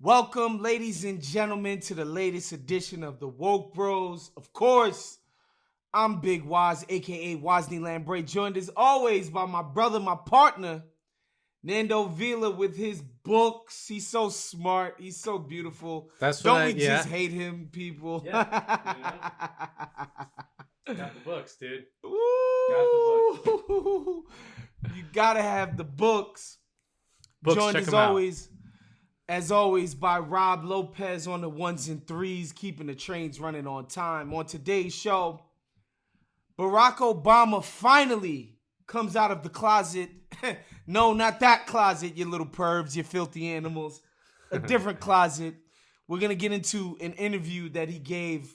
Welcome, ladies and gentlemen, to the latest edition of the Woke Bros. Of course, I'm Big Wos, aka Wosny Lambre, joined as always by my brother, my partner, Nando Vila, with his books. He's so smart. He's so beautiful. Don't we just hate him, people? Yeah. Got the books, dude. Ooh. Got the books. You gotta have the books. Books, joined check as always, by Rob Lopez on the ones and threes, keeping the trains running on time. On today's show, Barack Obama finally comes out of the closet. No, not that closet, you little pervs, you filthy animals. A different closet. We're going to get into an interview that he gave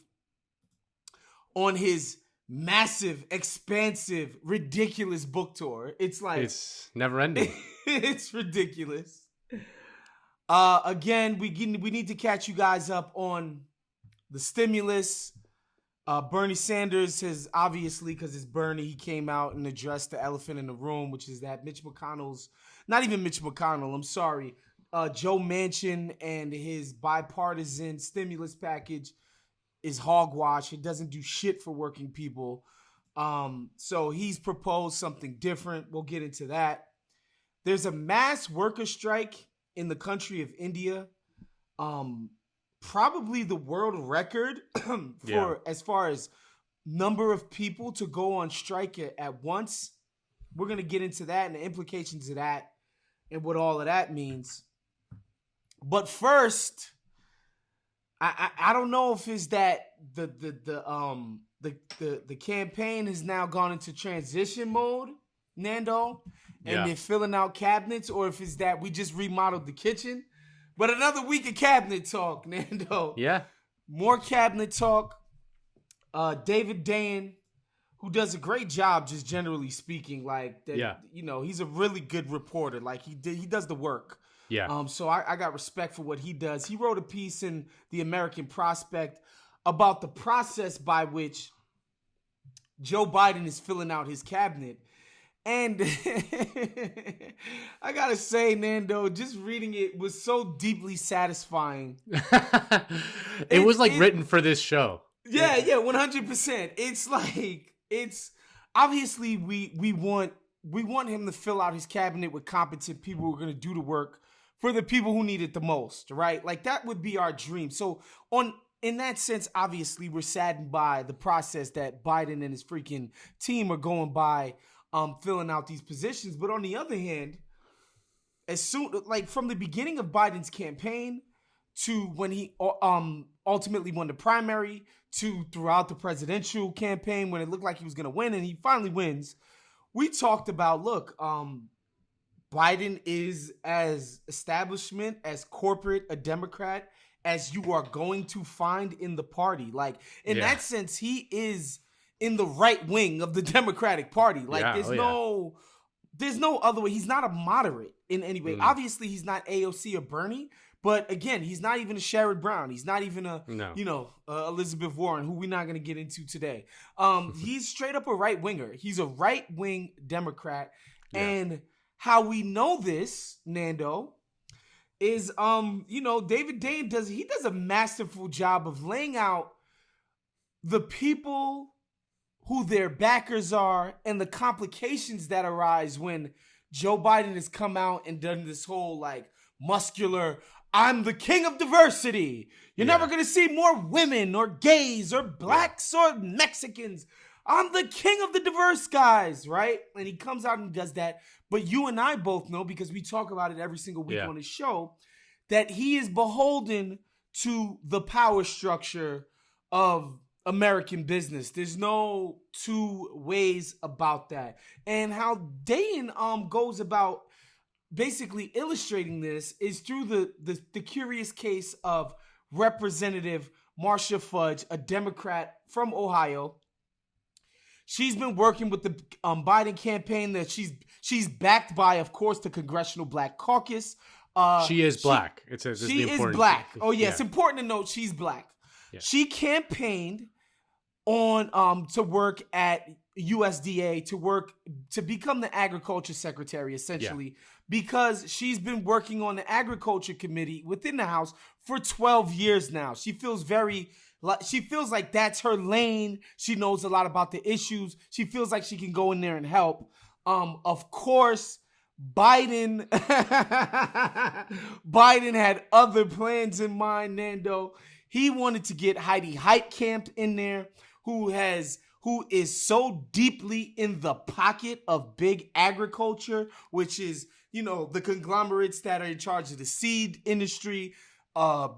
on his massive, expansive, ridiculous book tour. It's never ending. It's ridiculous. Again, we need to catch you guys up on the stimulus. Bernie Sanders has obviously, because it's Bernie, he came out and addressed the elephant in the room, which is that Joe Manchin and his bipartisan stimulus package is hogwash. It doesn't do shit for working people. So he's proposed something different. We'll get into that. There's a mass worker strike in the country of India, probably the world record as far as number of people to go on strike at once. We're going to get into that and the implications of that and what all of that means. But first, I don't know if it's that the campaign has now gone into transition mode, Nando, and they're filling out cabinets, or if it's that we just remodeled the kitchen. But another week of cabinet talk, Nando. Yeah. More cabinet talk. David Dayen, who does a great job, just generally speaking, like that. Yeah. You know, he's a really good reporter. Like he does the work. Yeah. So I got respect for what he does. He wrote a piece in the American Prospect about the process by which Joe Biden is filling out his cabinet. And I gotta say, Nando, just reading it was so deeply satisfying. It was written for this show. Yeah, 100%. It's obviously we want him to fill out his cabinet with competent people who are gonna do the work for the people who need it the most, right? Like that would be our dream. So in that sense, obviously, we're saddened by the process that Biden and his freaking team are going by. Filling out these positions. But on the other hand, as soon from the beginning of Biden's campaign to when he ultimately won the primary to throughout the presidential campaign when it looked like he was going to win and he finally wins, we talked about, look, Biden is as establishment, as corporate a Democrat as you are going to find in the party. Like in that sense, he is in the right wing of the Democratic Party. Like there's no other way. He's not a moderate in any way. Obviously, he's not AOC or Bernie, but again, he's not even a Sherrod Brown. He's not even Elizabeth Warren, who we're not going to get into today. He's straight up a right winger. He's a right wing Democrat. Yeah. And how we know this, Nando, is David Dayen does a masterful job of laying out the people who their backers are and the complications that arise when Joe Biden has come out and done this whole muscular, I'm the king of diversity. You're never going to see more women or gays or blacks or Mexicans. I'm the king of the diverse guys, right? And he comes out and does that. But you and I both know, because we talk about it every single week on his show, that he is beholden to the power structure of American business. There's no two ways about that. And how Dayen goes about basically illustrating this is through the curious case of Representative Marcia Fudge, a Democrat from Ohio. She's been working with the Biden campaign that she's backed by, of course, the Congressional Black Caucus. She is black. She is black. Oh yeah, it's important to note she's black. Yeah. She campaigned on to work at USDA to become the agriculture secretary, essentially, because she's been working on the agriculture committee within the House for 12 years now. She feels like that's her lane. She knows a lot about the issues. She feels like she can go in there and help. Of course, Biden had other plans in mind, Nando. He wanted to get Heidi Heitkamp in there, who is so deeply in the pocket of big agriculture, which is, the conglomerates that are in charge of the seed industry,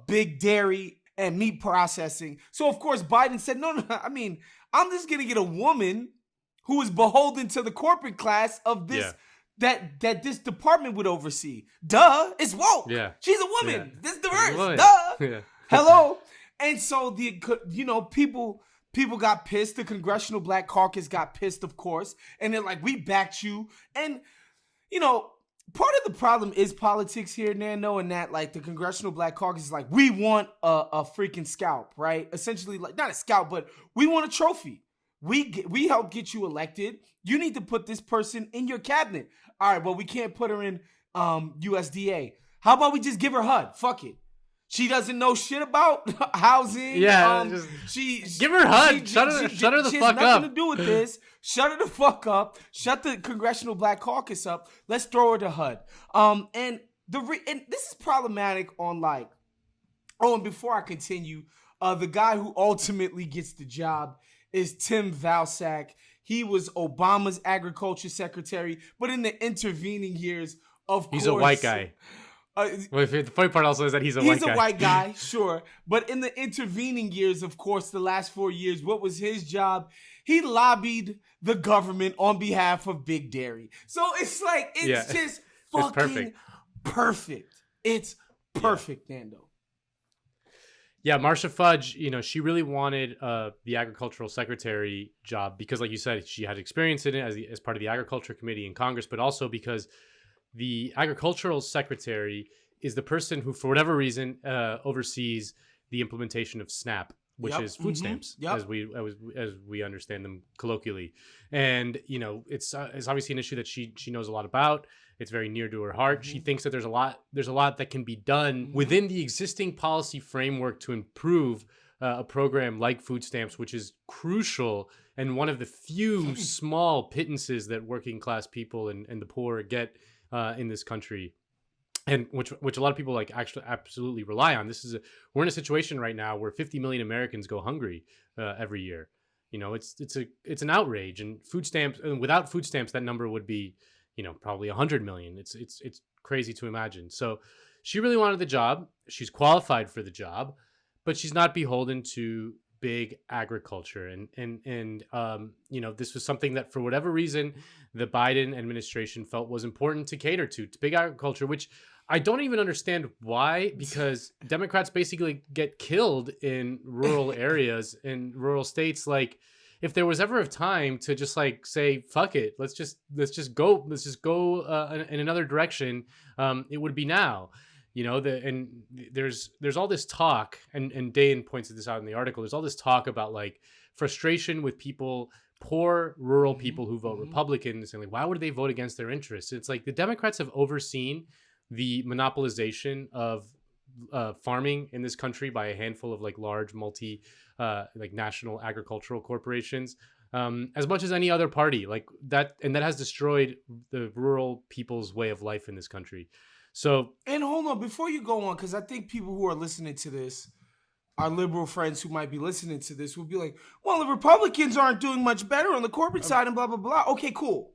big dairy, and meat processing. So, of course, Biden said, no, I'm just going to get a woman who is beholden to the corporate class of this, that this department would oversee. Duh, it's woke. Yeah. She's a woman. Yeah. This is diverse. Duh. Yeah. Hello. And so, people got pissed. The Congressional Black Caucus got pissed, of course. And they're like, we backed you. And, part of the problem is politics here, Nando, and that, like, the Congressional Black Caucus is like, we want a freaking scalp, right? Essentially, like, not a scalp, but we want a trophy. We helped get you elected. You need to put this person in your cabinet. All right, well, we can't put her in USDA. How about we just give her HUD? Fuck it. She doesn't know shit about housing. Yeah, give her HUD. Shut her the fuck up. She has nothing to do with this. Shut her the fuck up. Shut the Congressional Black Caucus up. Let's throw her to HUD. And this is problematic on like. Oh, and before I continue, the guy who ultimately gets the job is Tim Vilsack. He was Obama's agriculture secretary, but in the intervening years, of course, he's a white guy. The funny part also is that he's a white guy. He's a white guy, sure. But in the intervening years, of course, the last 4 years, what was his job? He lobbied the government on behalf of Big Dairy. So it's like, just fucking perfect. It's perfect, Nando. Yeah, Marcia Fudge, she really wanted the agricultural secretary job because, like you said, she had experience in it as part of the agriculture committee in Congress, but also because the agricultural secretary is the person who, for whatever reason, oversees the implementation of SNAP, which is food stamps, as we understand them colloquially. And it's obviously an issue that she knows a lot about. It's very near to her heart. She thinks that there's a lot that can be done within the existing policy framework to improve a program like food stamps, which is crucial and one of the few small pittances that working class people and the poor get in this country, and which a lot of people actually absolutely rely on. We're in a situation right now where 50 million Americans go hungry every year. It's an outrage, and food stamps. And without food stamps, that number would be probably 100 million. It's crazy to imagine. So she really wanted the job. She's qualified for the job, but she's not beholden to big agriculture. And this was something that for whatever reason, the Biden administration felt was important to cater to big agriculture, which I don't even understand why, because Democrats basically get killed in rural areas, in rural states. Like, if there was ever a time to just say, fuck it, let's just go in another direction, it would be now. There's all this talk, and Dayan pointed this out in the article. There's all this talk about frustration with people, poor rural people who vote Republican, saying why would they vote against their interests? It's like the Democrats have overseen the monopolization of farming in this country by a handful of large national agricultural corporations, as much as any other party that, and that has destroyed the rural people's way of life in this country. So, and hold on, before you go on, because I think people who are listening to this, our liberal friends who might be listening to this, will be like, well, the Republicans aren't doing much better on the corporate side and blah, blah, blah. Okay, cool.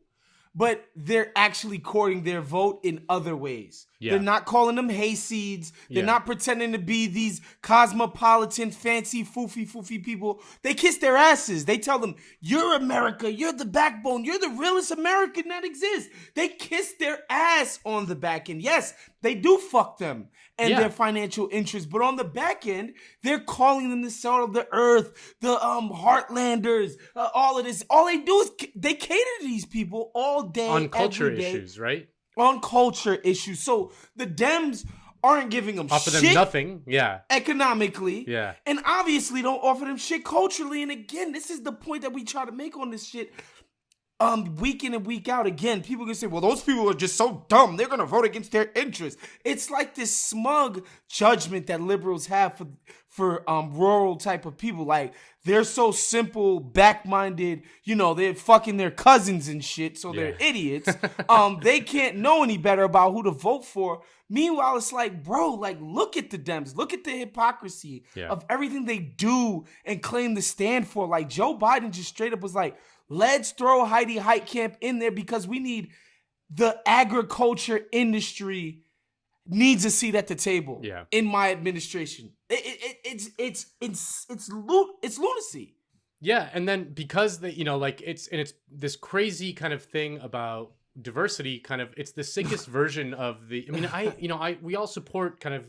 But they're actually courting their vote in other ways. Yeah. They're not calling them hayseeds. They're not pretending to be these cosmopolitan, fancy, foofy people. They kiss their asses. They tell them, you're America. You're the backbone. You're the realest American that exists. They kiss their ass on the back end. Yes, they do fuck them and their financial interests. But on the back end, they're calling them the salt of the earth, the Heartlanders, all of this. All they do is they cater to these people all day, on culture issues, right? On culture issues. So the Dems aren't giving them offer shit. Them nothing. Yeah. Economically. Yeah. And obviously don't offer them shit culturally. And again, this is the point that we try to make on this shit. week in and week out. Again, people can say, well, those people are just so dumb. They're going to vote against their interests. It's like this smug judgment that liberals have for rural type of people. Like, they're so simple, back-minded, they're fucking their cousins and shit, so they're idiots. They can't know any better about who to vote for. Meanwhile, it's like, bro, like, look at the Dems. Look at the hypocrisy of everything they do and claim to stand for. Like, Joe Biden just straight up was like, let's throw Heidi Heitkamp in there because we need the agriculture industry needs a seat at the table. In my administration, it's lunacy. Yeah, and then because it's this crazy kind of thing about diversity. Kind of, it's the sickest version of the. I mean, we all support kind of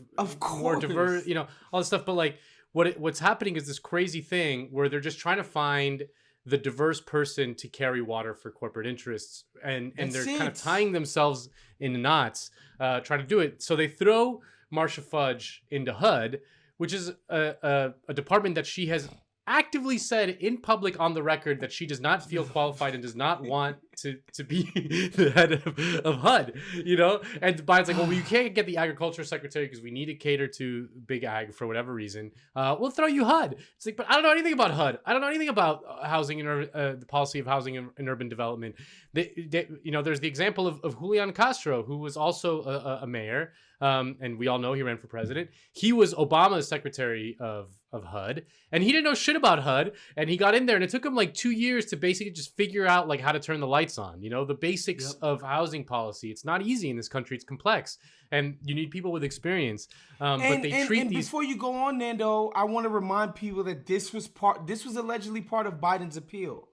more diverse, all this stuff. But like, what's happening is this crazy thing where they're just trying to find the diverse person to carry water for corporate interests, and they're kind of tying themselves in knots, trying to do it. So they throw Marcia Fudge into HUD, which is a department that she has actively said in public on the record that she does not feel qualified and does not want to be the head of HUD, And Biden's like, well, you can't get the agriculture secretary because we need to cater to big ag for whatever reason. We'll throw you HUD. It's like, but I don't know anything about HUD. I don't know anything about housing and the policy of housing and urban development. There's the example of Julian Castro, who was also a mayor. And we all know he ran for president. He was Obama's secretary of HUD, and he didn't know shit about HUD, and he got in there, and it took him like 2 years to basically just figure out like how to turn the lights on, the basics of housing policy. It's not easy in this country. It's complex, and you need people with experience. But they treat these. Before you go on, Nando, I want to remind people that this was allegedly part of Biden's appeal.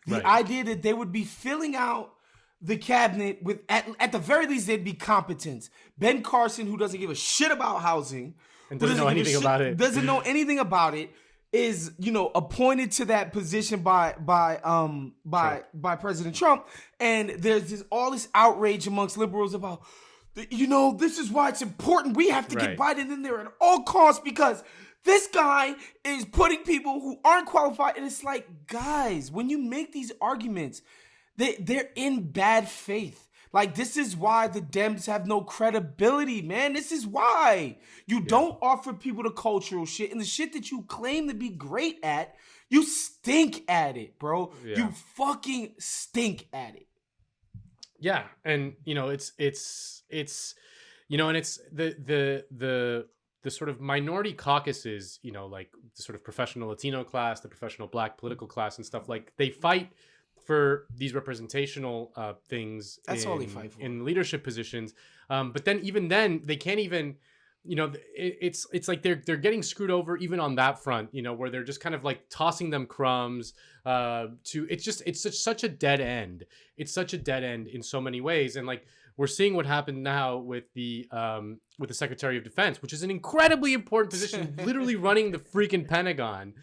The idea that they would be filling out the cabinet with, at the very least, they'd be competent. Ben Carson, who doesn't give a shit about housing and doesn't know anything about it, is appointed to that position by President Trump. And there's all this outrage amongst liberals about, this is why it's important. We have to get Biden in there at all costs because this guy is putting people who aren't qualified. And it's like, guys, when you make these arguments, they're in bad faith. Like, this is why the Dems have no credibility, man. This is why you don't offer people the cultural shit, and the shit that you claim to be great at, you stink at it, bro. Yeah. You fucking stink at it. Yeah, and it's and it's the sort of minority caucuses, like the sort of professional Latino class, the professional Black political class, and stuff, like they fight for these representational things. That's all they fight for in leadership positions. But then even then they can't even, it's like they're getting screwed over even on that front, where they're just kind of like tossing them crumbs it's such a dead end. It's such a dead end in so many ways. And like, we're seeing what happened now with the Secretary of Defense, which is an incredibly important position, literally running the freaking Pentagon,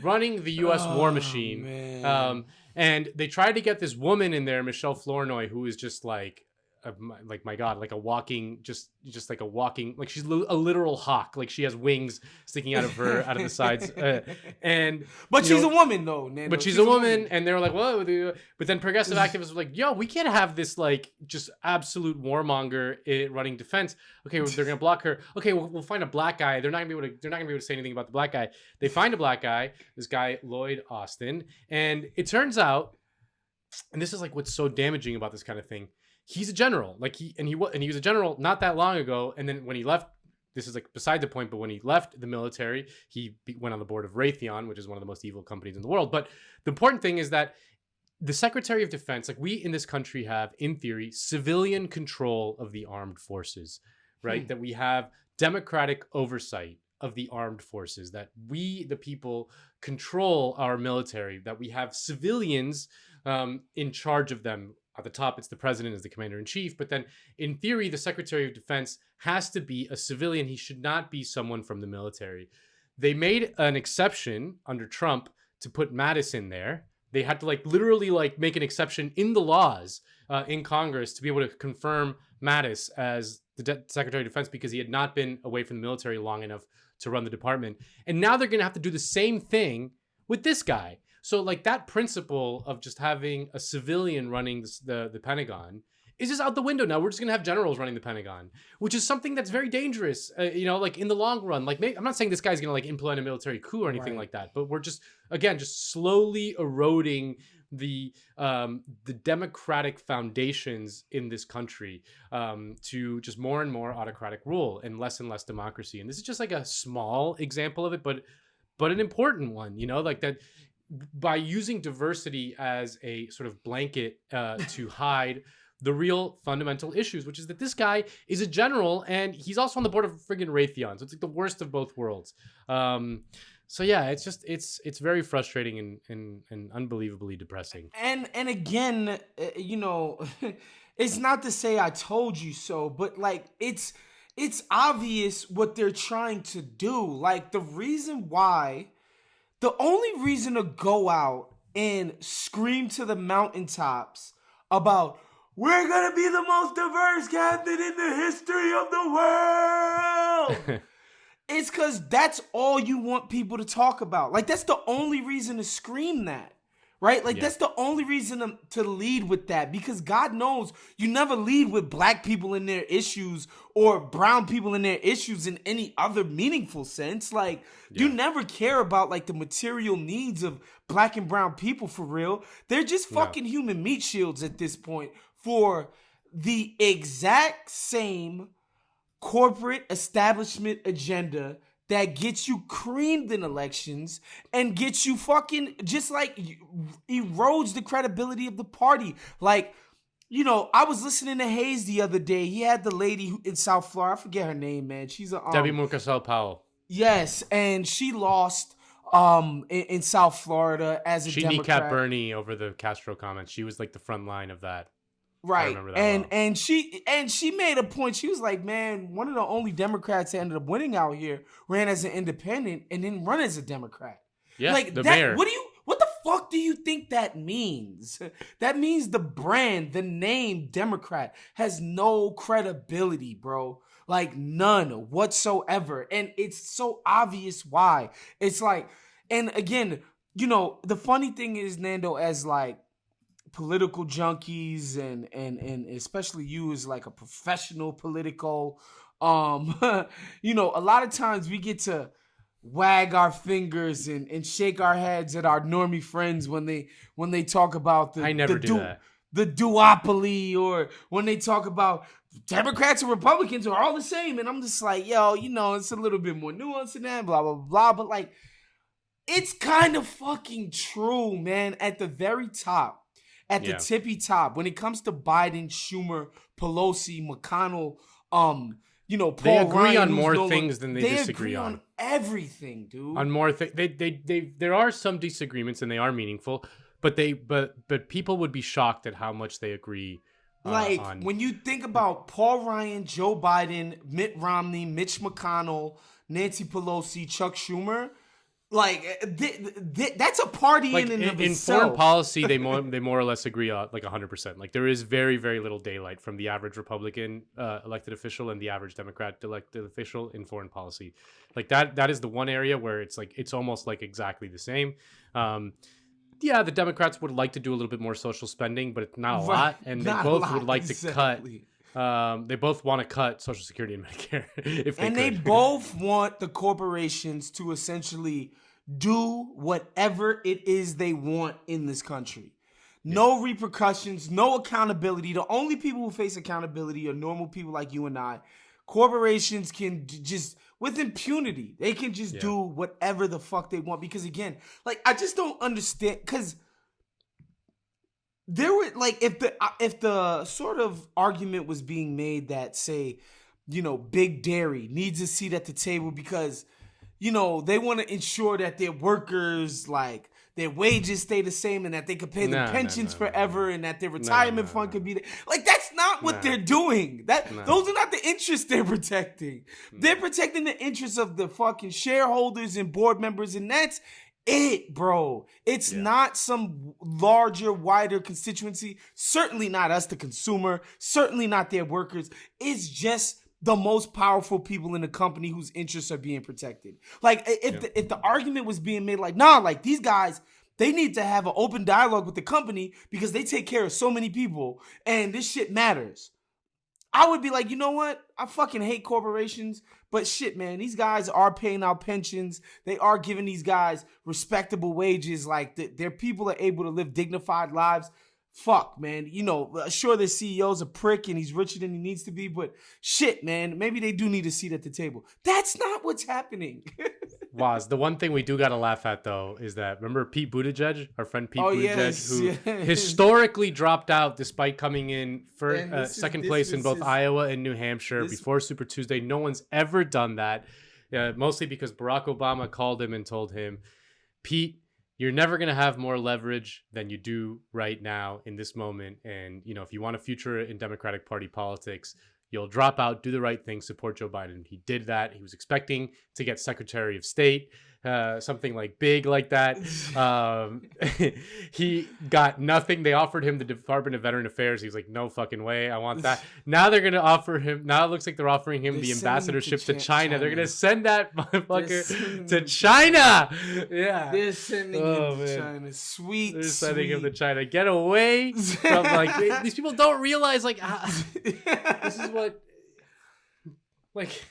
running the U.S. war machine. Man. And they tried to get this woman in there, Michelle Flournoy, who is just like my God, like a walking, just like a walking, like she's a literal hawk. Like she has wings sticking out of the sides. But she's a woman though, Nando. But she's a woman. And they were like, well, but then progressive activists were like, yo, we can't have this like just absolute warmonger running defense. Okay, they're gonna block her. Okay, we'll find a Black guy. They're not gonna be able to say anything about the Black guy. They find a Black guy, this guy Lloyd Austin, and it turns out, and this is like what's so damaging about this kind of thing. He's a general, he was a general not that long ago. And then when he left, this is like beside the point, but when he left the military, he went on the board of Raytheon, which is one of the most evil companies in the world. But the important thing is that the Secretary of Defense, like we in this country have, in theory, civilian control of the armed forces, right? That we have democratic oversight of the armed forces, that we, the people, control our military, that we have civilians in charge of them. At the top, it's the president as the commander-in-chief. But then, in theory, the Secretary of Defense has to be a civilian. He should not be someone from the military. They made an exception under Trump to put Mattis in there. They had to literally make an exception in the laws in Congress to be able to confirm Mattis as the Secretary of Defense because he had not been away from the military long enough to run the department. And now they're going to have to do the same thing with this guy. So like that principle of just having a civilian running the Pentagon is just out the window now. We're just gonna have generals running the Pentagon, which is something that's very dangerous. Like in the long run. Like I'm not saying this guy's gonna like implement a military coup or anything like that, but we're just slowly eroding the democratic foundations in this country to just more and more autocratic rule and less democracy. And this is just like a small example of it, but an important one. Like that. By using diversity as a sort of blanket to hide the real fundamental issues, which is that this guy is a general and he's also on the board of friggin' Raytheon. So it's like the worst of both worlds. So yeah, it's just it's very frustrating and unbelievably depressing. And again, it's not to say I told you so, but like it's obvious what they're trying to do. Like the only reason to go out and scream to the mountaintops about we're gonna be the most diverse cabinet in the history of the world. It's because that's all you want people to talk about. Like, that's the only reason to scream that, right? Like, that's the only reason to lead with that, because God knows you never lead with black people in their issues or brown people in their issues in any other meaningful sense. Like, you never care about, like, the material needs of black and brown people for real. They're just fucking human meat shields at this point for the exact same corporate establishment agenda that gets you creamed in elections and gets you fucking just like erodes the credibility of the party. Like, I was listening to Hayes the other day. He had the lady in South Florida. I forget her name, man. She's a Debbie Murkazal Powell. Yes, and she lost in South Florida as a Democrat. She kneecapped Bernie over the Castro comments. She was like the front line of that. Right. And she made a point. She was like, man, one of the only Democrats that ended up winning out here ran as an independent and then run as a Democrat. Yeah, like the that, mayor. What the fuck do you think that means? That means the brand, the name Democrat has no credibility, bro. Like none whatsoever. And it's so obvious why. It's like, and again, the funny thing is, Nando, as like political junkies and especially you as like a professional political, a lot of times we get to wag our fingers and shake our heads at our normie friends when they talk about I never do that. The duopoly, or when they talk about Democrats and Republicans are all the same. And I'm just like, yo, it's a little bit more nuanced than that, blah, blah, blah. But like, it's kind of fucking true, man. At the very top, at the tippy top, when it comes to Biden, Schumer, Pelosi, McConnell, Paul they agree Ryan, on more things than they disagree on everything, dude. On more things, there are some disagreements and they are meaningful, but people would be shocked at how much they agree. When you think about Paul Ryan, Joe Biden, Mitt Romney, Mitch McConnell, Nancy Pelosi, Chuck Schumer, like that's a party like, in itself. In foreign policy, they more or less agree on like 100%. Like there is very, very little daylight from the average Republican elected official and the average Democrat elected official in foreign policy. Like that is the one area where it's like it's almost like exactly the same. The Democrats would like to do a little bit more social spending, but it's not a lot, and they both would like to cut. They both want to cut Social Security and Medicare if they could. They both want the corporations to essentially do whatever it is they want in this country. No repercussions, no accountability. The only people who face accountability are normal people like you and I. Corporations can just, with impunity, they can just do whatever the fuck they want. Because again, like, I just don't understand, because there were like, if the sort of argument was being made that, say, Big Dairy needs a seat at the table because they want to ensure that their workers, like, their wages stay the same and that they could pay their pensions forever and that their retirement fund could be there. Like, that's not what they're doing. Those are not the interests they're protecting. They're protecting the interests of the fucking shareholders and board members, and that's it, bro. It's not some larger, wider constituency. Certainly not us, the consumer. Certainly not their workers. It's just the most powerful people in the company whose interests are being protected. Like, if the argument was being made like, nah, like, these guys, They need to have an open dialogue with the company because they take care of so many people and this shit matters. I would be like, you know what? I fucking hate corporations, but shit, man, these guys are paying out pensions. They are giving these guys respectable wages. Like, their people are able to live dignified lives. Fuck, man. You know, sure, the CEO's a prick and he's richer than he needs to be, but shit, man, maybe they do need a seat at the table. That's not what's happening. Wos, the one thing we do got to laugh at, though, is that, remember Pete Buttigieg, our friend Pete Buttigieg, who historically dropped out despite coming in for second place in both Iowa and New Hampshire before Super Tuesday. No one's ever done that, mostly because Barack Obama called him and told him, Pete, you're never going to have more leverage than you do right now in this moment. And, you know, if you want a future in Democratic Party politics, you'll drop out, do the right thing, support Joe Biden. He did that. He was expecting to get Secretary of State, something like big like that. He got nothing. They offered him the Department of Veteran Affairs. He was like, no fucking way. I want that. Now they're going to offer him. Now it looks like they're offering him the ambassadorship to China. They're going to send that motherfucker to China. Yeah. They're sending him to China. Sweet. They're sending him to China. Get away from like these people don't realize like this is what like.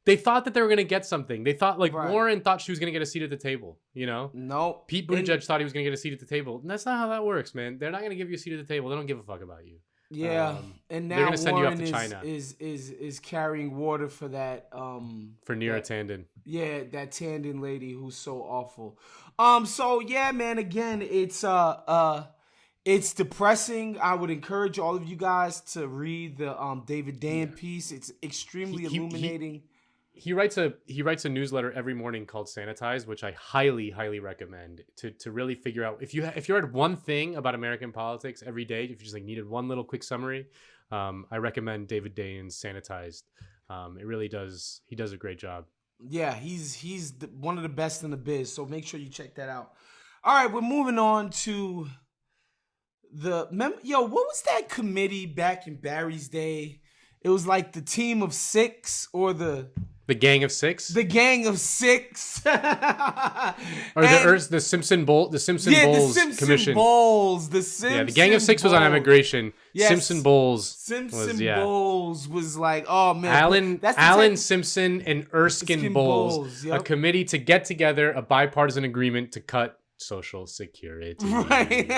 They thought that they were going to get something. They thought, like, Warren thought she was going to get a seat at the table, you know? No. Pete Buttigieg thought he was going to get a seat at the table. And that's not how that works, man. They're not going to give you a seat at the table. They don't give a fuck about you. Yeah. And now they're going to send Warren you off to China. is carrying water for that. For Neera Tanden. Yeah, that Tanden lady who's so awful. So, yeah, man, again, it's depressing. I would encourage all of you guys to read the David Dayen piece. It's extremely illuminating. He writes a newsletter every morning called Sanitize, which I highly recommend to really figure out if you heard one thing about American politics every day, if you just like needed one little quick summary, I recommend David Dayen's Sanitized. It really does. He does a great job. Yeah, he's one of the best in the biz. So make sure you check that out. All right, we're moving on to what was that committee back in Barry's day? It was like the Team of Six or the Gang of Six? The Gang of Six. Or the Simpson Bowls Commission. The Gang of Six was on immigration. Yes. Simpson Bowls was like, oh man. Alan Simpson and Erskine Bowls. Yep. A committee to get together a bipartisan agreement to cut Social Security. Right.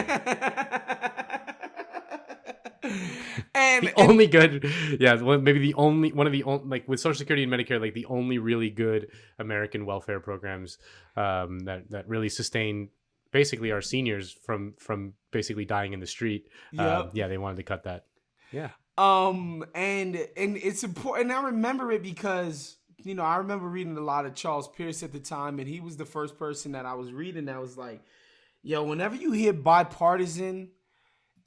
With Social Security and Medicare, like the only really good American welfare programs that really sustain basically our seniors from basically dying in the street. Yep. They wanted to cut that. Yeah. And it's important. And I remember it because, you know, I remember reading a lot of Charles Pierce at the time, and he was the first person that I was reading that was like, yo, whenever you hear bipartisan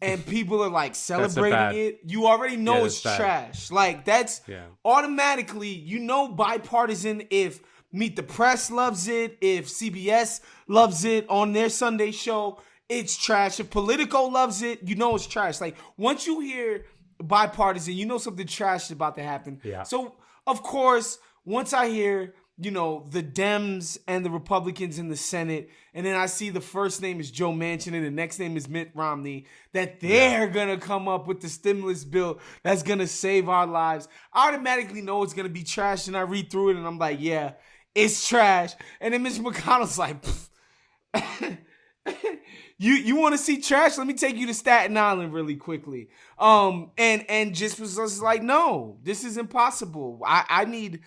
and people are like celebrating it, you already know it's trash. Like that's automatically, you know, bipartisan if Meet the Press loves it, if CBS loves it on their Sunday show, it's trash. If Politico loves it, you know it's trash. Like once you hear bipartisan, you know something trash is about to happen. Yeah. So of course, once I hear, you know, the Dems and the Republicans in the Senate, and then I see the first name is Joe Manchin and the next name is Mitt Romney, that they're going to come up with the stimulus bill that's going to save our lives. I automatically know it's going to be trash, and I read through it, and I'm like, yeah, it's trash. And then Mitch McConnell's like, You want to see trash? Let me take you to Staten Island really quickly. And just was like, no, this is impossible. I need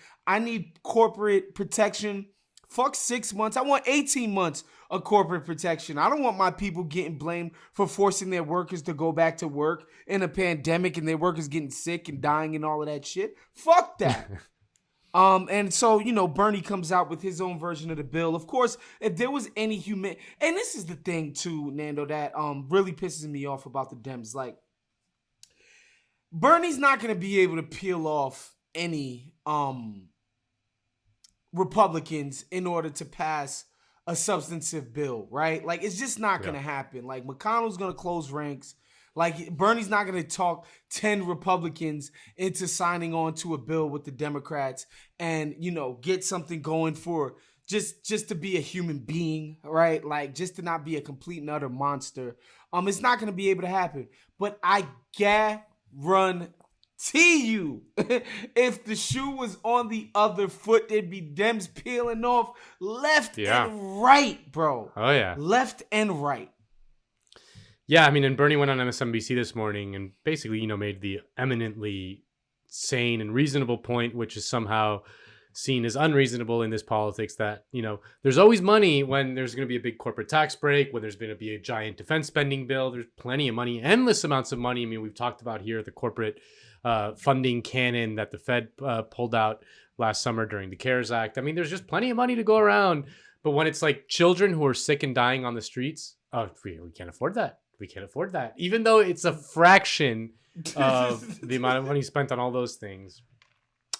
corporate protection. Fuck 6 months. I want 18 months of corporate protection. I don't want my people getting blamed for forcing their workers to go back to work in a pandemic and their workers getting sick and dying and all of that shit. Fuck that. And so, you know, Bernie comes out with his own version of the bill. Of course, if there was any and this is the thing too, Nando, that really pisses me off about the Dems. Like, Bernie's not going to be able to peel off any Republicans in order to pass a substantive bill, right? Like, it's just not going to happen. Like, McConnell's going to close ranks. Like, Bernie's not going to talk 10 Republicans into signing on to a bill with the Democrats and, you know, get something going for just to be a human being, right? Like just to not be a complete and utter monster. It's not gonna be able to happen. But I guarantee you, if the shoe was on the other foot, there'd be Dems peeling off left and right, bro. Oh yeah, left and right. Yeah, I mean, and Bernie went on MSNBC this morning and basically, made the eminently sane and reasonable point, which is somehow seen as unreasonable in this politics, that, there's always money when there's going to be a big corporate tax break, when there's going to be a giant defense spending bill. There's plenty of money, endless amounts of money. I mean, we've talked about here the corporate funding cannon that the Fed pulled out last summer during the CARES Act. I mean, there's just plenty of money to go around. But when it's like children who are sick and dying on the streets, we can't afford that. We can't afford that, even though it's a fraction of the amount of money spent on all those things.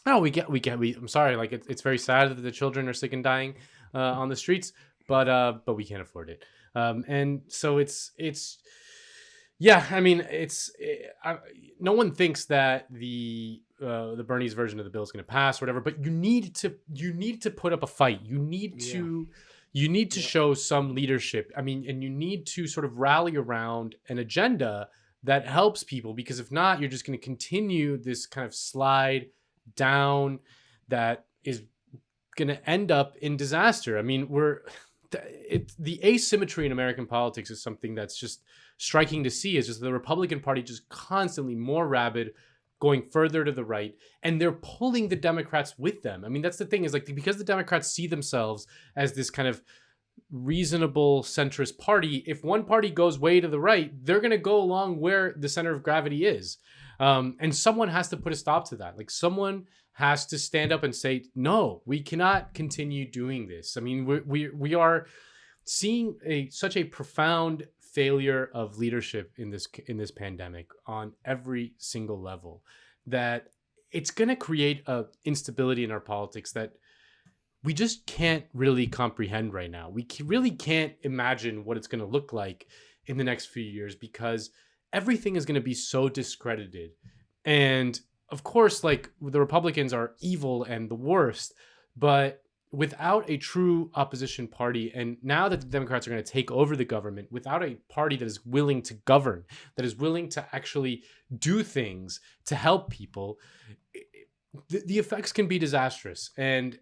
No, I'm sorry. Like it's very sad that the children are sick and dying on the streets, but we can't afford it. And so it's yeah. I mean, no one thinks that the Bernie's version of the bill is going to pass or whatever. But you need to put up a fight. You need to show some leadership. I mean, and you need to sort of rally around an agenda that helps people, because if not, you're just going to continue this kind of slide down that is going to end up in disaster. I mean, the asymmetry in American politics is something that's just striking to see. Is just the Republican Party just constantly more rabid, going further to the right, and they're pulling the Democrats with them. I mean, that's the thing, is like, because the Democrats see themselves as this kind of reasonable centrist party, if one party goes way to the right, they're going to go along where the center of gravity is. And someone has to put a stop to that. Like, someone has to stand up and say, no, we cannot continue doing this. I mean, we are seeing such a profound failure of leadership in this pandemic on every single level, that it's going to create a instability in our politics that we just can't really comprehend right now. We really can't imagine what it's going to look like in the next few years, because everything is going to be so discredited. And of course, like, the Republicans are evil and the worst, but without a true opposition party, and now that the Democrats are going to take over the government, without a party that is willing to govern, that is willing to actually do things to help people, the effects can be disastrous. And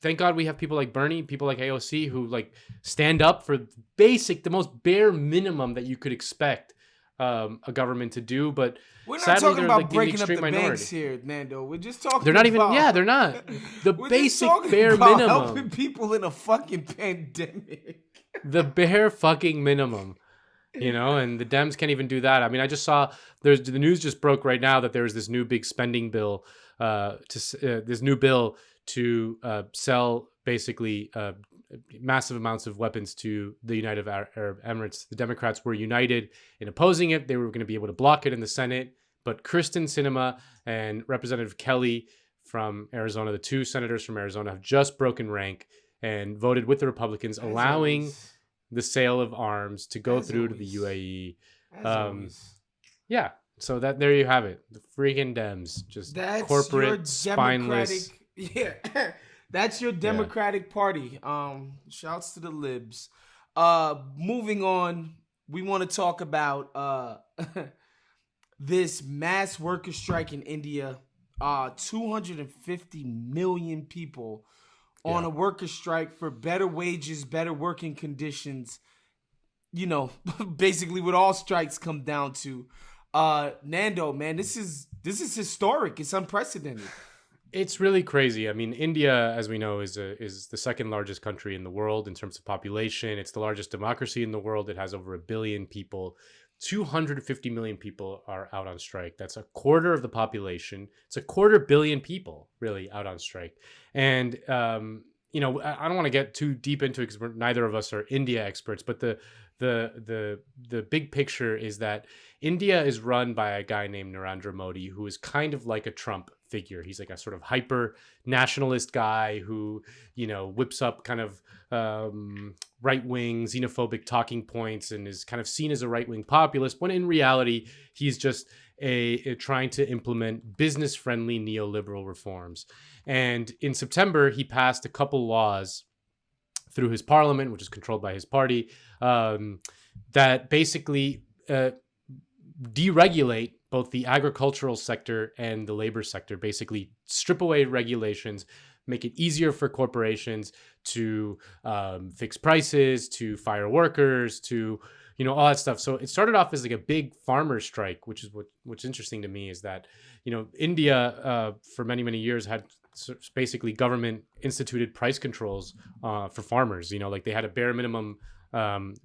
thank God we have people like Bernie, people like AOC, who like stand up for the most bare minimum that you could expect a government to do. But we're not sadly, talking about like breaking the up the minority. banks here, Nando. We're just talking. They're not even. about, Yeah, they're not. The we're basic just bare about minimum. helping people in a fucking pandemic. The bare fucking minimum. And the Dems can't even do that. I mean, I just saw the news just broke right now that there's this new big spending bill, this new bill to sell basically massive amounts of weapons to the United Arab Emirates. The Democrats were united in opposing it. They were going to be able to block it in the Senate, but Kristen Sinema and Representative Kelly from Arizona, the two senators from Arizona, have just broken rank and voted with the Republicans, allowing the sale of arms to go through to the UAE. Yeah. So there you have it. The freaking Dems, just corporate, spineless. Yeah. That's your Democratic Party. Shouts to the libs. Moving on, we want to talk about this mass worker strike in India. 250 million people on a worker strike for better wages, better working conditions. Basically what all strikes come down to. Nando, man, this is historic. It's unprecedented. It's really crazy. I mean, India, as we know, is the second largest country in the world in terms of population. It's the largest democracy in the world. It has over 1 billion people. 250 million people are out on strike. That's a quarter of the population. It's a 250 million people really out on strike. And, I don't want to get too deep into it because neither of us are India experts, but the big picture is that India is run by a guy named Narendra Modi, who is kind of like a Trump figure. He's like a sort of hyper nationalist guy who, whips up kind of right-wing xenophobic talking points and is kind of seen as a right-wing populist, when in reality, he's just trying to implement business-friendly neoliberal reforms. And in September, he passed a couple laws through his parliament, which is controlled by his party, that basically deregulate both the agricultural sector and the labor sector, basically strip away regulations, make it easier for corporations to fix prices, to fire workers, to, you know, all that stuff. So it started off as like a big farmer strike, which is what's interesting to me is that, you know, India for many, many years had basically government instituted price controls for farmers. You know, like they had a bare minimum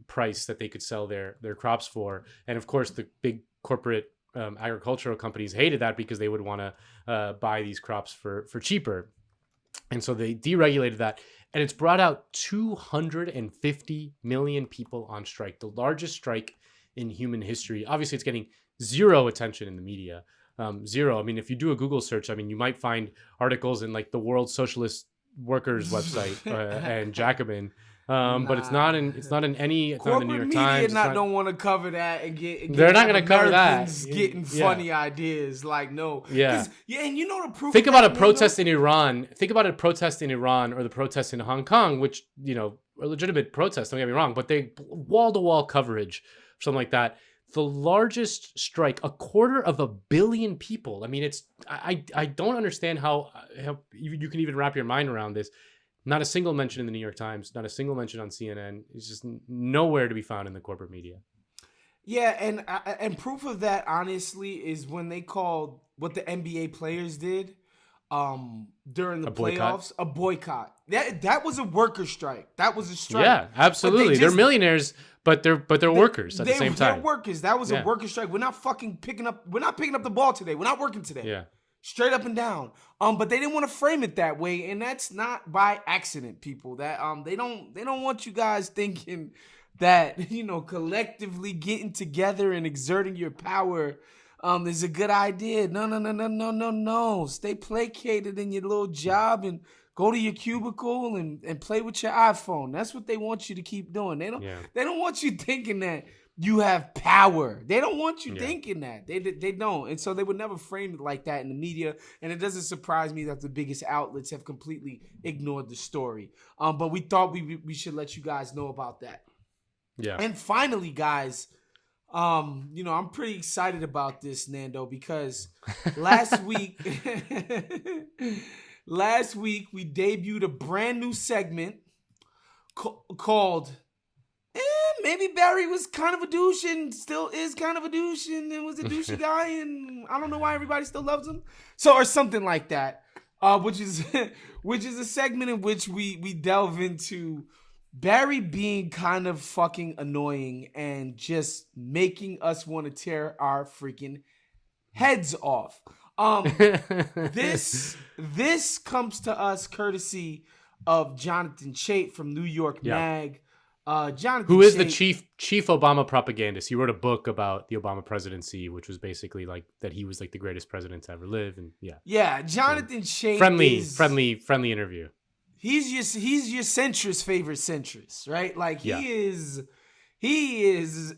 price that they could sell their crops for. And of course, the big corporate agricultural companies hated that because they would want to buy these crops for cheaper. And so they deregulated that. And it's brought out 250 million people on strike, the largest strike in human history. Obviously, it's getting zero attention in the media. Zero. I mean, if you do a Google search, I mean, you might find articles in like the World Socialist Workers website and Jacobin. But it's not in any. It's not in the New York Times. Don't want to cover that and get they're not going to cover that. Getting funny ideas like no. Yeah. Yeah, and you know the proof. Think about a protest in Iran. Think about a protest in Iran or the protests in Hong Kong, which, you know, are legitimate protests. Don't get me wrong, but they wall to wall coverage, something like that. The largest strike, 250 million people. I mean, it's I don't understand how you can even wrap your mind around this. Not a single mention in the New York Times, not a single mention on CNN. It's just nowhere to be found in the corporate media. Yeah, and proof of that, honestly, is when they called what the NBA players did during the playoffs a boycott. That was a worker strike. That was a strike. Yeah, absolutely. They're millionaires, but they're workers at the same time. They're workers. That was a worker strike. We're not picking up the ball today. We're not working today. Yeah. Straight up and down. But they didn't want to frame it that way, and that's not by accident, people. That they don't want you guys thinking that, you know, collectively getting together and exerting your power is a good idea. No. Stay placated in your little job and go to your cubicle and play with your iPhone. That's what they want you to keep doing. They don't want you thinking that you have power. They don't want you thinking that. They don't. And so they would never frame it like that in the media. And it doesn't surprise me that the biggest outlets have completely ignored the story. But we thought we should let you guys know about that. Yeah. And finally, guys, you know, I'm pretty excited about this, Nando, because last week we debuted a brand new segment called maybe Barry was kind of a douche and still is kind of a douche and was a douchey guy and I don't know why everybody still loves him. So, or something like that, which is a segment in which we delve into Barry being kind of fucking annoying and just making us want to tear our freaking heads off. This comes to us courtesy of Jonathan Chait from New York Mag. Jonathan who is Chait, the chief Obama propagandist. He wrote a book about the Obama presidency, which was basically like that he was like the greatest president to ever live. And Jonathan Chait, friendly interview. He's your centrist favorite centrist, right? Like he is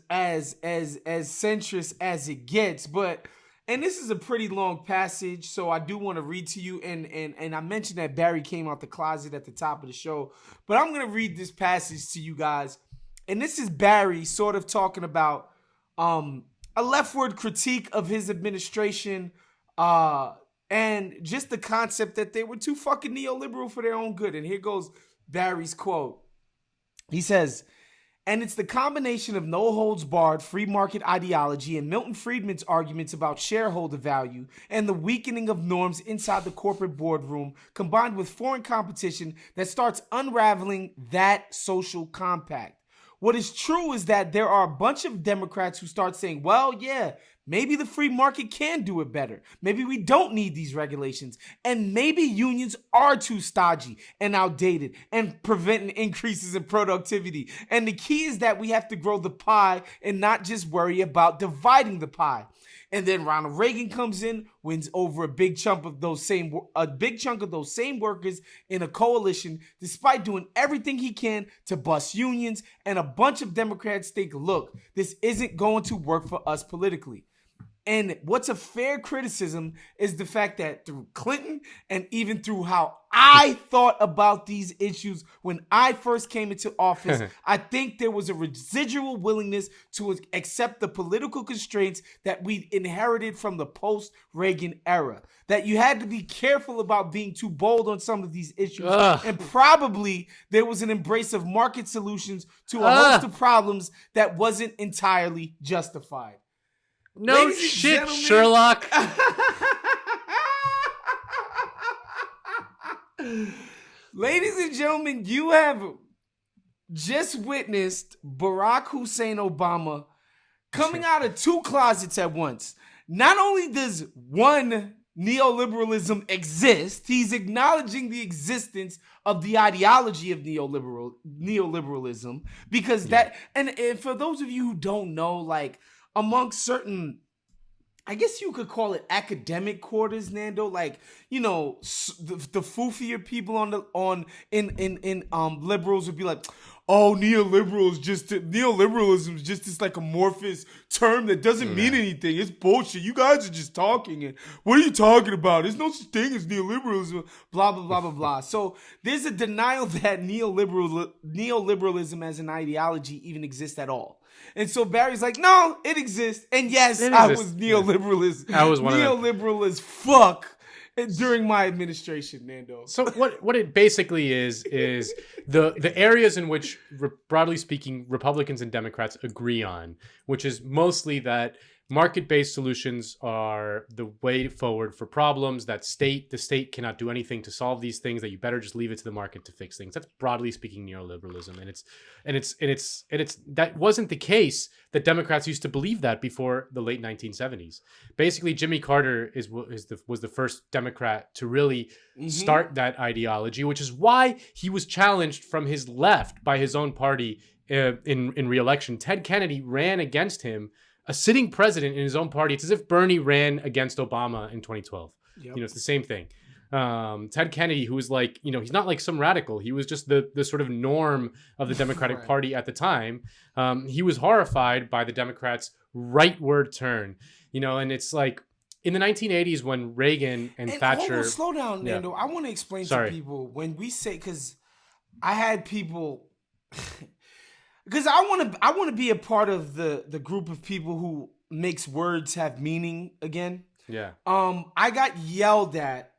as centrist as it gets. But and this is a pretty long passage, so I do want to read to you. And I mentioned that Barry came out the closet at the top of the show, but I'm gonna read this passage to you guys. And this is Barry sort of talking about a leftward critique of his administration, and just the concept that they were too fucking neoliberal for their own good. And here goes Barry's quote. He says, and it's the combination of no-holds-barred free market ideology and Milton Friedman's arguments about shareholder value and the weakening of norms inside the corporate boardroom combined with foreign competition that starts unraveling that social compact. What is true is that there are a bunch of Democrats who start saying, well, yeah, maybe the free market can do it better. Maybe we don't need these regulations. And maybe unions are too stodgy and outdated and preventing increases in productivity. And the key is that we have to grow the pie and not just worry about dividing the pie. And then Ronald Reagan comes in, wins over a big chunk of those same workers in a coalition, despite doing everything he can to bust unions. And a bunch of Democrats think, look, this isn't going to work for us politically. And what's a fair criticism is the fact that through Clinton and even through how I thought about these issues when I first came into office, I think there was a residual willingness to accept the political constraints that we inherited from the post-Reagan era. That you had to be careful about being too bold on some of these issues. And probably there was an embrace of market solutions to a host of problems that wasn't entirely justified. No shit, Sherlock. Ladies and gentlemen, you have just witnessed Barack Hussein Obama coming out of two closets at once. Not only does one neoliberalism exist, he's acknowledging the existence of the ideology of neoliberalism, because that, and for those of you who don't know, like, amongst certain, I guess you could call it academic quarters, Nando, like, you know, the foofier people in liberals would be like, oh, neoliberalism is just this like amorphous term that doesn't mean anything. It's bullshit. You guys are just talking. And what are you talking about? There's no such thing as neoliberalism. Blah blah blah blah blah. So there's a denial that neoliberalism as an ideology even exists at all. And so Barry's like, no, it exists. And yes, I was neoliberalist. I was one neoliberal as fuck during my administration, Nando. So what it basically is the areas in which, broadly speaking, Republicans and Democrats agree on, which is mostly that market-based solutions are the way forward for problems, that the state cannot do anything to solve these things, that you better just leave it to the market to fix things. That's broadly speaking neoliberalism. And it's that wasn't the case that Democrats used to believe that before the late 1970s. Basically, Jimmy Carter was the first Democrat to really start that ideology, which is why he was challenged from his left by his own party in re-election. Ted Kennedy ran against him, a sitting president in his own party. It's as if Bernie ran against Obama in 2012. Yep. You know, it's the same thing. Ted Kennedy, who was like, you know, he's not like some radical. He was just the sort of norm of the Democratic Party at the time. He was horrified by the Democrats' rightward turn, you know, and it's like in the 1980s when Reagan and Thatcher. Slow down, Nando. I want to explain to people when we say, because I had people. Because I want to be a part of the group of people who makes words have meaning again. Yeah. I got yelled at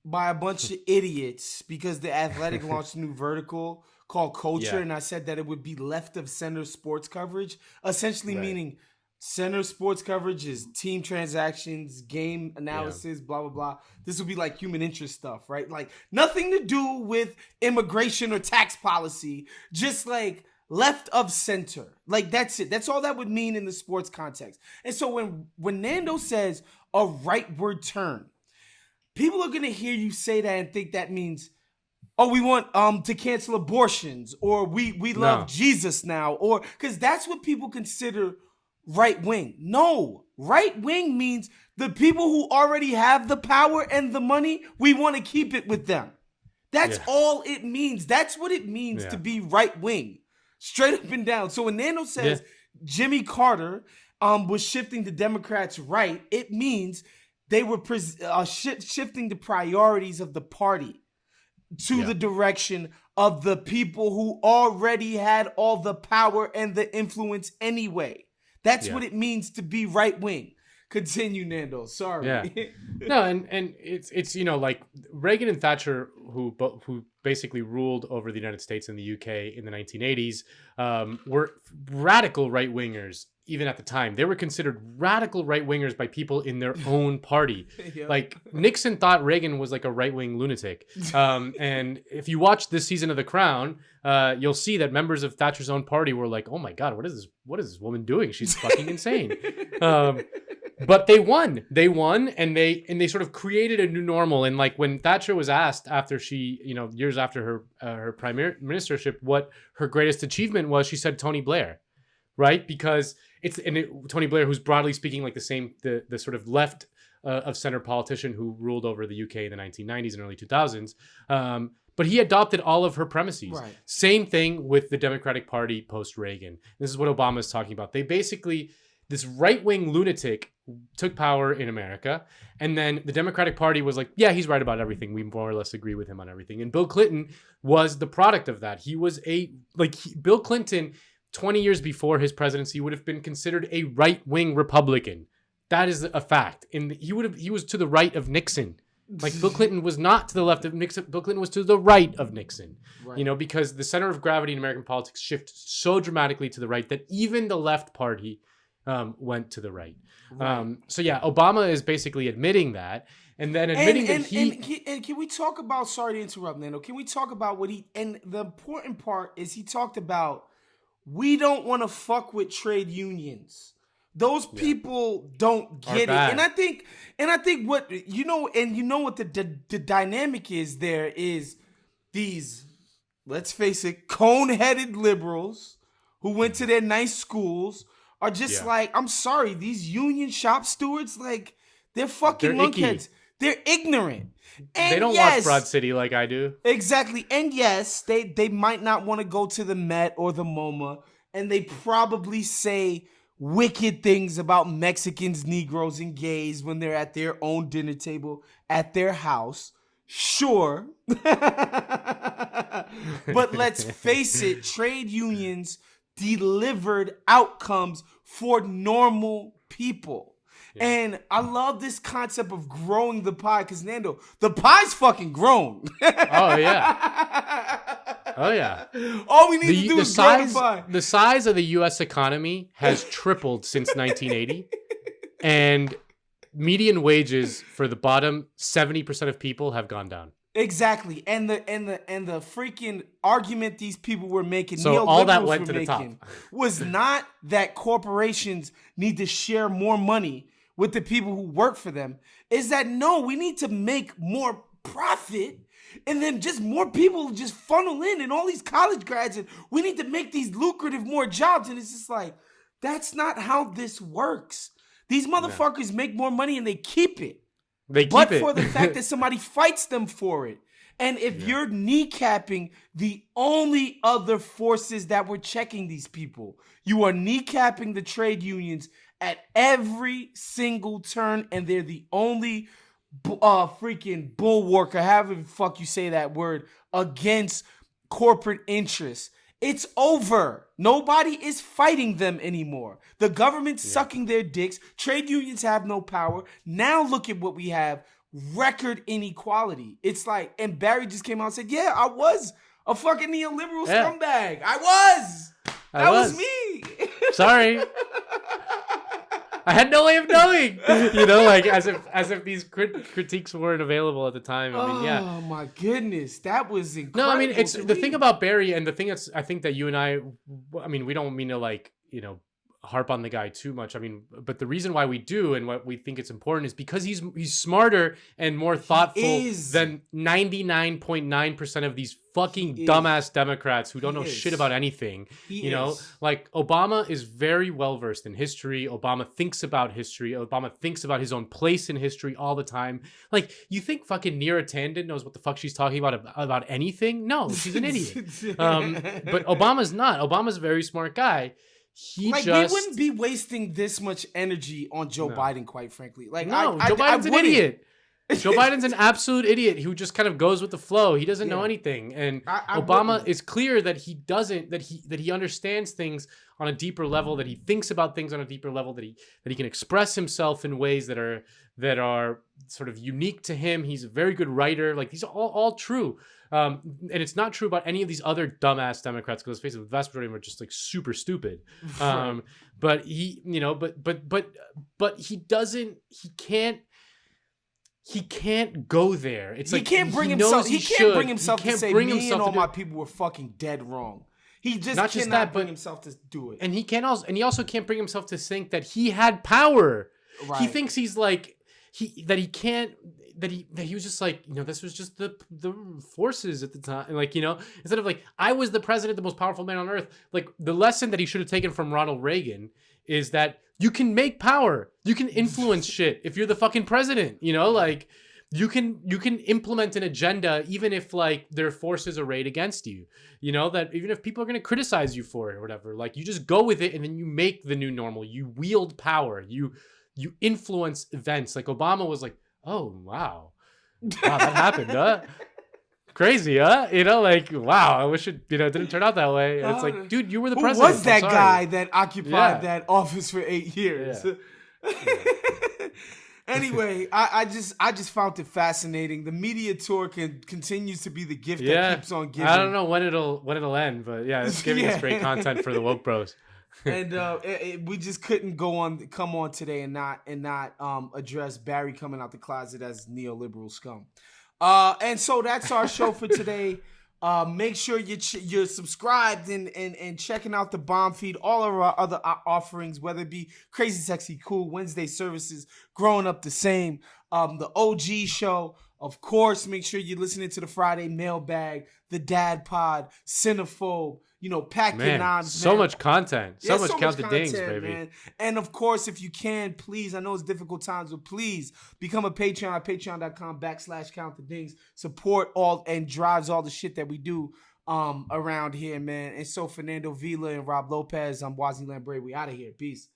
by a bunch of idiots because The Athletic launched a new vertical called Culture, and I said that it would be left of center sports coverage, essentially meaning center sports coverage is team transactions, game analysis, blah, blah, blah. This would be like human interest stuff, right? Like nothing to do with immigration or tax policy, just like left of center. Like that's it. That's all that would mean in the sports context. And so when Nando says a rightward turn, people are going to hear you say that and think that means, oh, we want to cancel abortions, or we love Jesus now, or because that's what people consider right wing. No, right wing means the people who already have the power and the money, we want to keep it with them. That's all it means. That's what it means to be right wing. Straight up and down. So when Nando says Jimmy Carter was shifting the Democrats right, it means they were shifting the priorities of the party to the direction of the people who already had all the power and the influence anyway. That's what it means to be right wing. Continue, Nando. Sorry. Yeah. No, and it's you know, like Reagan and Thatcher, who basically ruled over the United States and the UK in the 1980s, were radical right wingers. Even at the time, they were considered radical right wingers by people in their own party. Like Nixon thought Reagan was like a right wing lunatic. And if you watch this season of The Crown, you'll see that members of Thatcher's own party were like, "Oh my God, what is this woman doing? She's fucking insane." But they won, and they sort of created a new normal. And like when Thatcher was asked after she, you know, years after her prime ministership, what her greatest achievement was, she said Tony Blair, right? Because Tony Blair, who's broadly speaking like the sort of left of center politician who ruled over the UK in the 1990s and early 2000s. But he adopted all of her premises. Right. Same thing with the Democratic Party post-Reagan. This is what Obama is talking about. They basically this right-wing lunatic took power in America, and then the Democratic Party was like, yeah, he's right about everything. We more or less agree with him on everything. And Bill Clinton was the product of that. He was Bill Clinton, 20 years before his presidency, would have been considered a right-wing Republican. That is a fact. And he was to the right of Nixon. Like, Bill Clinton was not to the left of Nixon. Bill Clinton was to the right of Nixon. Right. You know, because the center of gravity in American politics shifted so dramatically to the right that even the left party went to the right. So yeah, Obama is basically admitting that, and then admitting that can we talk about? Sorry to interrupt, Nando. Can we talk about what he? And the important part is he talked about we don't want to fuck with trade unions. Those people don't get it, and I think what you know what the dynamic is. There is these, let's face it, cone-headed liberals who went to their nice schools are just like, I'm sorry, these union shop stewards, like, they're fucking lunkheads. They're ignorant. And they don't watch Broad City like I do. Exactly. And yes, they might not want to go to the Met or the MoMA, and they probably say wicked things about Mexicans, Negroes, and gays when they're at their own dinner table at their house. Sure. But let's face it, trade unions delivered outcomes for normal people. Yeah. And I love this concept of growing the pie, because Nando, the pie's fucking grown. Oh yeah. Oh yeah. All we need to do is grow the pie. The size of the US economy has tripled since 1980. And median wages for the bottom 70% of people have gone down. Exactly. And the freaking argument these people were making, so all that went to the top, was not that corporations need to share more money with the people who work for them. Is that no, we need to make more profit, and then just more people just funnel in, and all these college grads, and we need to make these lucrative more jobs. And it's just like, that's not how this works. These motherfuckers make more money and they keep it. But for the fact that somebody fights them for it. And if you're kneecapping the only other forces that were checking these people, you are kneecapping the trade unions at every single turn, and they're the only freaking bulwark, or however the fuck you say that word, against corporate interests. It's over. Nobody is fighting them anymore. The government's sucking their dicks. Trade unions have no power. Now look at what we have. Record inequality. It's like, and Barry just came out and said, yeah, I was a fucking neoliberal scumbag. That was me. Sorry. I had no way of knowing, you know, like as if these critiques weren't available at the time. I mean, yeah. Oh my goodness, that was incredible. No, I mean, it's the thing about Barry, and the thing that's, I think that you and I mean, we don't mean to, like, you know, harp on the guy too much. I mean, but the reason why we do and what we think it's important is because he's smarter and more thoughtful than 99.9% of these fucking dumbass Democrats who don't know shit about anything. You know, like, Obama is very well versed in history. Obama thinks about history. Obama thinks about his own place in history all the time. Like, you think fucking Neera Tanden knows what the fuck she's talking about anything? No, she's an idiot. But Obama's not. Obama's a very smart guy. We wouldn't be wasting this much energy on Joe Biden, quite frankly. Like, Joe Biden's an idiot. Joe Biden's an absolute idiot who just kind of goes with the flow. He doesn't know anything. And Obama is clear that he doesn't, that he understands things on a deeper level, that he thinks about things on a deeper level, that he can express himself in ways that are sort of unique to him. He's a very good writer. Like, these are all true. And it's not true about any of these other dumbass Democrats, because let's face it, the vast majority of them are just, like, super stupid. But he, you know, but he can't go there. It's like, he can't bring himself to say me and all my people were fucking dead wrong. He just cannot bring himself to do it. And he also can't bring himself to think that he had power. Right. He thinks he's like, he was just like, you know, this was just the forces at the time. And, like, you know, instead of like, I was the president, the most powerful man on earth. Like, the lesson that he should have taken from Ronald Reagan is that you can make power. You can influence shit if you're the fucking president, you know, like, you can implement an agenda even if like there are forces arrayed against you. You know, that even if people are going to criticize you for it or whatever, like you just go with it and then you make the new normal. You wield power. You influence events. Like Obama was like, oh wow, that happened, huh? Crazy, huh? You know, like, wow, I wish it, didn't turn out that way. And it's like, dude, you were the Who president. was that guy that occupied that office for 8 years? Yeah. Anyway, I just found it fascinating. The media tour continues to be the gift that keeps on giving. I don't know when it'll end, but yeah, it's giving us great content for the woke bros. And we just couldn't come on today and not address Barry coming out the closet as neoliberal scum. And so that's our show for today. Make sure you're subscribed and checking out the bomb feed, all of our other offerings, whether it be Crazy Sexy Cool, Wednesday services, Growing Up the Same, the OG show. Of course, make sure you're listening to the Friday mailbag, the Dad Pod, Cinephobe, pack your nines. So much content. So much count the dings, baby. Man. And of course, if you can, please, I know it's difficult times, but please become a Patreon at patreon.com/count the dings. Support all and drives all the shit that we do around here, man. And so Fernando Vila and Rob Lopez, I'm Wos and Nando. We out of here. Peace.